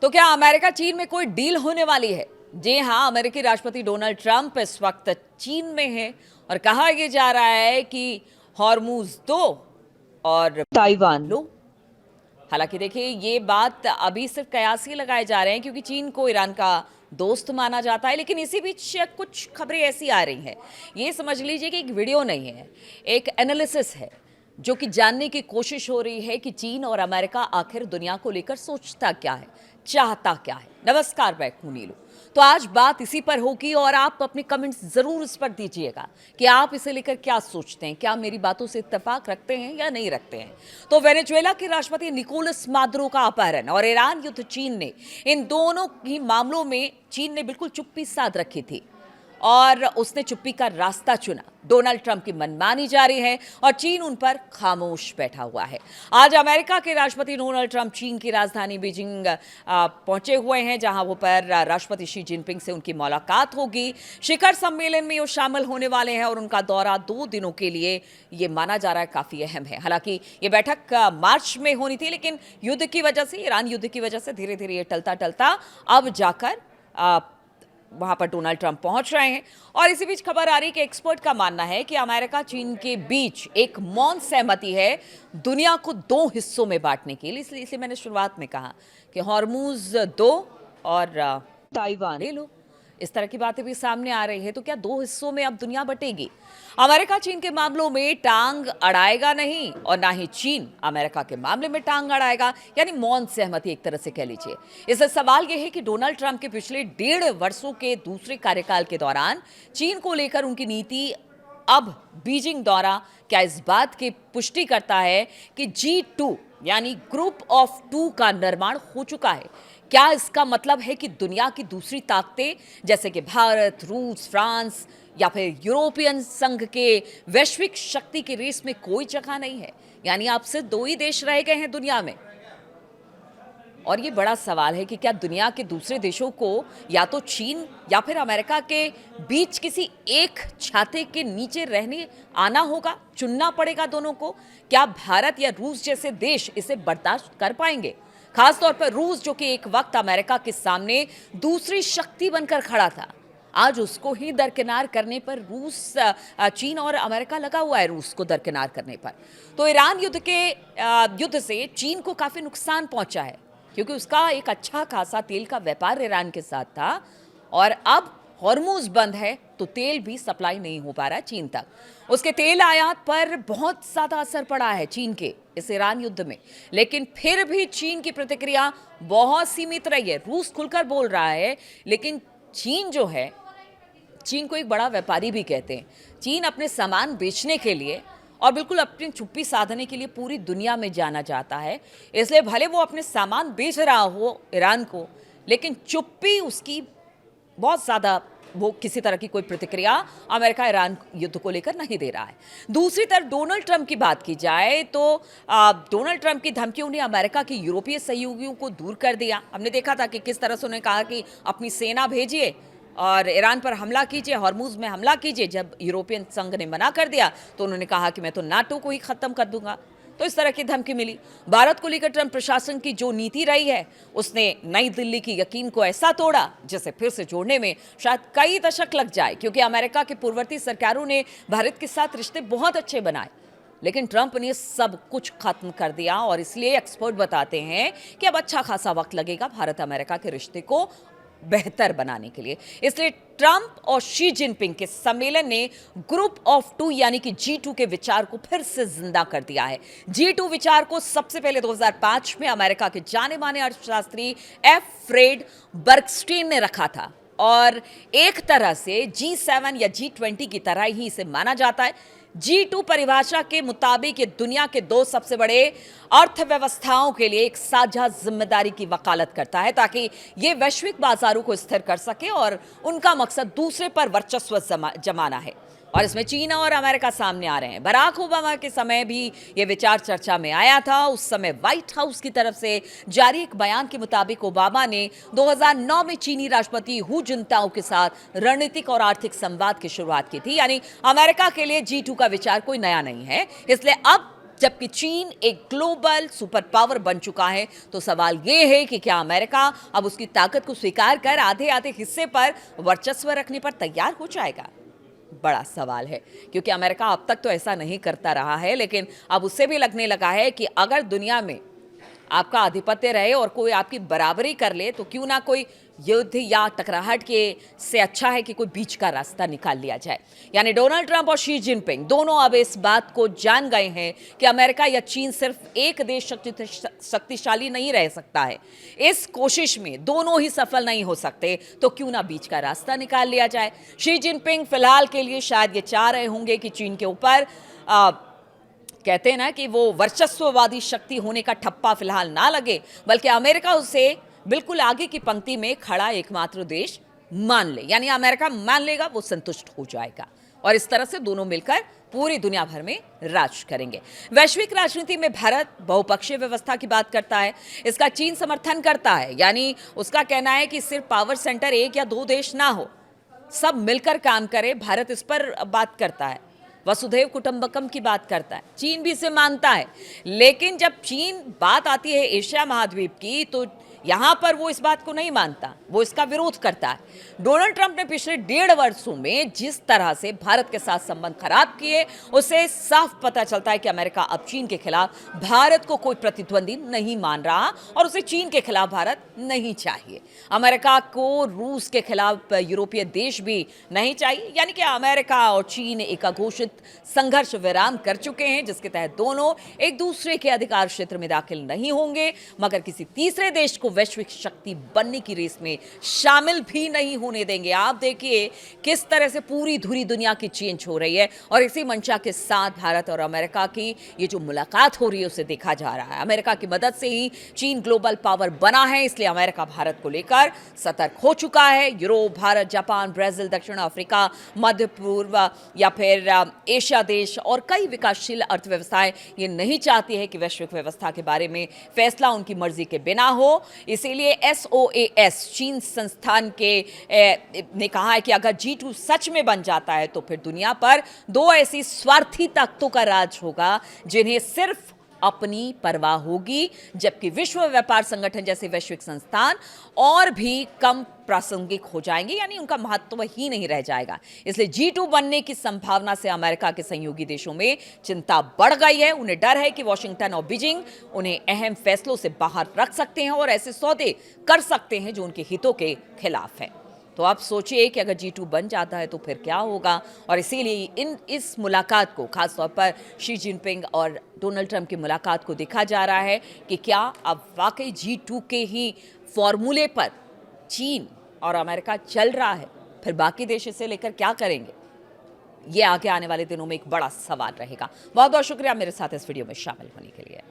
तो क्या अमेरिका चीन में कोई डील होने वाली है? जी हां, अमेरिकी राष्ट्रपति डोनाल्ड ट्रंप इस वक्त चीन में है और कहा यह जा रहा है कि हॉर्मूज दो और ताइवान लो। हालांकि देखिए, ये बात अभी सिर्फ कयास ही लगाए जा रहे हैं क्योंकि चीन को ईरान का दोस्त माना जाता है, लेकिन इसी बीच कुछ खबरें ऐसी आ रही हैं, ये समझ लीजिए कि एक वीडियो नहीं है, एक एनालिसिस है जो कि जानने की कोशिश हो रही है कि चीन और अमेरिका आखिर दुनिया को लेकर सोचता क्या है, चाहता क्या है। नमस्कार, मैं हूं नीलू। तो आज बात इसी पर होगी और आप अपने कमेंट्स जरूर इस पर दीजिएगा कि आप इसे लेकर क्या सोचते हैं, क्या मेरी बातों से इत्तेफाक रखते हैं या नहीं रखते हैं। तो वेनेजुएला के राष्ट्रपति निकोलस मादुरो का अपहरण और ईरान युद्ध, चीन ने इन दोनों ही मामलों में चीन ने बिल्कुल चुप्पी साध रखी थी और उसने चुप्पी का रास्ता चुना। डोनाल्ड ट्रंप की मनमानी जारी है और चीन उन पर खामोश बैठा हुआ है। आज अमेरिका के राष्ट्रपति डोनाल्ड ट्रंप चीन की राजधानी बीजिंग पहुंचे हुए हैं, जहां वो पर राष्ट्रपति शी जिनपिंग से उनकी मुलाकात होगी। शिखर सम्मेलन में वो शामिल होने वाले हैं और उनका दौरा 2 दिनों के लिए ये माना जा रहा है काफी अहम है। हालांकि ये बैठक मार्च में होनी थी, लेकिन युद्ध की वजह से, ईरान युद्ध की वजह से धीरे धीरे ये टलता टलता अब जाकर वहां पर डोनाल्ड ट्रंप पहुंच रहे हैं। और इसी बीच खबर आ रही है कि एक्सपर्ट का मानना है कि अमेरिका चीन के बीच एक मौन सहमति है दुनिया को 2 हिस्सों में बांटने के लिए। इसलिए मैंने शुरुआत में कहा कि हॉर्मूज दो और ताइवान ले लो। इस तरह की बातें भी सामने आ रही है। तो क्या 2 हिस्सों में अब दुनिया बटेगी? अमेरिका चीन के मामलों में टांग अड़ाएगा नहीं और ना ही चीन अमेरिका के मामले में टांग अड़ाएगा, यानी मौन सहमति एक तरह से कह लीजिए। इससे सवाल यह है कि डोनाल्ड ट्रंप के पिछले 1.5 वर्षों के दूसरे कार्यकाल के दौरान चीन को लेकर उनकी नीति अब बीजिंग दौरा क्या इस बात की पुष्टि करता है कि G2 यानी ग्रुप ऑफ 2 का निर्माण हो चुका है? क्या इसका मतलब है कि दुनिया की दूसरी ताकतें जैसे कि भारत, रूस, फ्रांस या फिर यूरोपियन संघ के वैश्विक शक्ति की रेस में कोई जगह नहीं है? यानी अब सिर्फ 2 ही देश रह गए हैं दुनिया में। और ये बड़ा सवाल है कि क्या दुनिया के दूसरे देशों को या तो चीन या फिर अमेरिका के बीच किसी एक छाते के नीचे रहने आना होगा, चुनना पड़ेगा दोनों को? क्या भारत या रूस जैसे देश इसे बर्दाश्त कर पाएंगे? खासतौर पर रूस, जो कि एक वक्त अमेरिका के सामने दूसरी शक्ति बनकर खड़ा था, आज उसको ही दरकिनार करने पर रूस, चीन और अमेरिका लगा हुआ है रूस को दरकिनार करने पर। तो ईरान युद्ध से चीन को काफी नुकसान पहुंचा है क्योंकि उसका एक अच्छा खासा तेल का व्यापार ईरान के साथ था और अब हॉर्मूज बंद है तो तेल भी सप्लाई नहीं हो पा रहा है चीन तक। उसके तेल आयात पर बहुत ज्यादा असर पड़ा है चीन के इस ईरान युद्ध में, लेकिन फिर भी चीन की प्रतिक्रिया बहुत सीमित रही है। रूस खुलकर बोल रहा है, लेकिन चीन जो है, चीन को एक बड़ा व्यापारी भी कहते हैं। चीन अपने सामान बेचने के लिए और बिल्कुल अपनी चुप्पी साधने के लिए पूरी दुनिया में जाना जाता है। इसलिए भले वो अपने सामान बेच रहा हो ईरान को, लेकिन चुप्पी उसकी बहुत ज़्यादा, वो किसी तरह की कोई प्रतिक्रिया अमेरिका ईरान युद्ध को लेकर नहीं दे रहा है। दूसरी तरफ डोनाल्ड ट्रंप की बात की जाए तो डोनाल्ड ट्रंप की धमकियों ने अमेरिका के यूरोपीय सहयोगियों को दूर कर दिया। हमने देखा था कि किस तरह से उन्होंने कहा कि अपनी सेना भेजिए और ईरान पर हमला कीजिए, हॉर्मूज में हमला कीजिए। जब यूरोपियन संघ ने मना कर दिया तो उन्होंने कहा कि मैं तो नाटो को ही खत्म कर दूंगा। तो इस तरह की धमकी मिली। भारत को लेकर ट्रंप प्रशासन की जो नीति रही है, उसने नई दिल्ली की यकीन को ऐसा तोड़ा जिसे फिर से जोड़ने में शायद कई दशक लग जाए, क्योंकि अमेरिका की पूर्ववर्ती सरकारों ने भारत के साथ रिश्ते बहुत अच्छे बनाए, लेकिन ट्रंप ने सब कुछ खत्म कर दिया। और इसलिए एक्सपर्ट बताते हैं कि अब अच्छा खासा वक्त लगेगा भारत अमेरिका के रिश्ते को बेहतर बनाने के लिए। इसलिए ट्रंप और शी जिनपिंग के सम्मेलन ने ग्रुप ऑफ 2 यानी कि G2 के विचार को फिर से जिंदा कर दिया है। G2 विचार को सबसे पहले 2005 में अमेरिका के जाने माने अर्थशास्त्री एफ फ्रेड बर्गस्टीन ने रखा था और एक तरह से G7 या G20 की तरह ही इसे माना जाता है। G2 परिभाषा के मुताबिक ये दुनिया के 2 सबसे बड़े अर्थव्यवस्थाओं के लिए एक साझा जिम्मेदारी की वकालत करता है ताकि ये वैश्विक बाजारों को स्थिर कर सके और उनका मकसद दूसरे पर वर्चस्व जमाना है। और इसमें चीन और अमेरिका सामने आ रहे हैं। बराक ओबामा के समय भी ये विचार चर्चा में आया था। उस समय व्हाइट हाउस की तरफ से जारी एक बयान के मुताबिक ओबामा ने 2009 में चीनी राष्ट्रपति हू जिनताओ के साथ रणनीतिक और आर्थिक संवाद की शुरुआत की थी। यानी अमेरिका के लिए G2 का विचार कोई नया नहीं है। इसलिए अब जबकि चीन एक ग्लोबल सुपर पावर बन चुका है। तो सवाल ये है कि क्या अमेरिका अब उसकी ताकत को स्वीकार कर आधे आधे हिस्से पर वर्चस्व रखने पर तैयार हो जाएगा? बड़ा सवाल है, क्योंकि अमेरिका अब तक तो ऐसा नहीं करता रहा है, लेकिन अब उससे भी लगने लगा है कि अगर दुनिया में आपका आधिपत्य रहे और कोई आपकी बराबरी कर ले तो क्यों ना कोई युद्ध या टकराहट के से अच्छा है कि कोई बीच का रास्ता निकाल लिया जाए। यानी डोनाल्ड ट्रंप और शी जिनपिंग दोनों अब इस बात को जान गए हैं कि अमेरिका या चीन सिर्फ एक देश शक्तिशाली नहीं रह सकता है। इस कोशिश में दोनों ही सफल नहीं हो सकते, तो क्यों ना बीच का रास्ता निकाल लिया जाए। शी जिनपिंग फिलहाल के लिए शायद ये चाह रहे होंगे कि चीन के ऊपर कहते हैं ना कि वो वर्चस्ववादी शक्ति होने का ठप्पा फिलहाल ना लगे, बल्कि अमेरिका उसे बिल्कुल आगे की पंक्ति में खड़ा एकमात्र देश मान ले। यानी अमेरिका मान लेगा, वो संतुष्ट हो जाएगा और इस तरह से दोनों मिलकर पूरी दुनिया भर में राज करेंगे। वैश्विक राजनीति में भारत बहुपक्षीय व्यवस्था की बात करता है, इसका चीन समर्थन करता है। यानी उसका कहना है कि सिर्फ पावर सेंटर एक या दो देश ना हो, सब मिलकर काम करे। भारत इस पर बात करता है, वसुधैव कुटुंबकम की बात करता है। चीन भी इसे मानता है, लेकिन जब चीन बात आती है एशिया महाद्वीप की तो यहां पर वो इस बात को नहीं मानता, वो इसका विरोध करता है। डोनाल्ड ट्रंप ने पिछले 1.5 वर्षों में जिस तरह से भारत के साथ संबंध खराब किए, उससे साफ पता चलता है कि अमेरिका अब चीन के खिलाफ भारत को कोई प्रतिद्वंदी नहीं मान रहा और उसे चीन के खिलाफ भारत नहीं चाहिए। अमेरिका को रूस के खिलाफ यूरोपीय देश भी नहीं चाहिए। यानी कि अमेरिका और चीन एक अघोषित संघर्ष विराम कर चुके हैं, जिसके तहत दोनों एक दूसरे के अधिकार क्षेत्र में दाखिल नहीं होंगे, मगर किसी तीसरे देश को वैश्विक शक्ति बनने की रेस में शामिल भी नहीं होने देंगे। आप देखिए किस तरह से पूरी धुरी दुनिया की चेंज हो रही है और इसी मंशा के साथ भारत और अमेरिका की ये जो मुलाकात हो रही है उसे देखा जा रहा है। अमेरिका की मदद से ही चीन ग्लोबल पावर बना है, इसलिए अमेरिका भारत को लेकर सतर्क हो चुका है। यूरोप, भारत, जापान, ब्राजील, दक्षिण अफ्रीका, मध्य पूर्व या फिर एशिया देश और कई विकासशील अर्थव्यवस्थाएं ये नहीं चाहती है कि वैश्विक व्यवस्था के बारे में फैसला उनकी मर्जी के बिना हो। इसीलिए SOAS चीन संस्थान के ने कहा है कि अगर G2 सच में बन जाता है तो फिर दुनिया पर दो ऐसी स्वार्थी ताकतों का राज होगा जिन्हें सिर्फ अपनी परवाह होगी, जबकि विश्व व्यापार संगठन जैसे वैश्विक संस्थान और भी कम प्रासंगिक हो जाएंगे, यानी उनका महत्व ही नहीं रह जाएगा। इसलिए G2 बनने की संभावना से अमेरिका के सहयोगी देशों में चिंता बढ़ गई है। उन्हें डर है कि वॉशिंगटन और बीजिंग उन्हें अहम फैसलों से बाहर रख सकते हैं और ऐसे सौदे कर सकते हैं जो उनके हितों के खिलाफ हैं। तो आप सोचिए कि अगर G2 बन जाता है तो फिर क्या होगा। और इसीलिए इस मुलाकात को, खासतौर पर शी जिनपिंग और डोनाल्ड ट्रंप की मुलाकात को देखा जा रहा है कि क्या अब वाकई G2 के ही फॉर्मूले पर चीन और अमेरिका चल रहा है, फिर बाकी देश इसे लेकर क्या करेंगे, ये आगे आने वाले दिनों में एक बड़ा सवाल रहेगा। बहुत बहुत शुक्रिया मेरे साथ इस वीडियो में शामिल होने के लिए।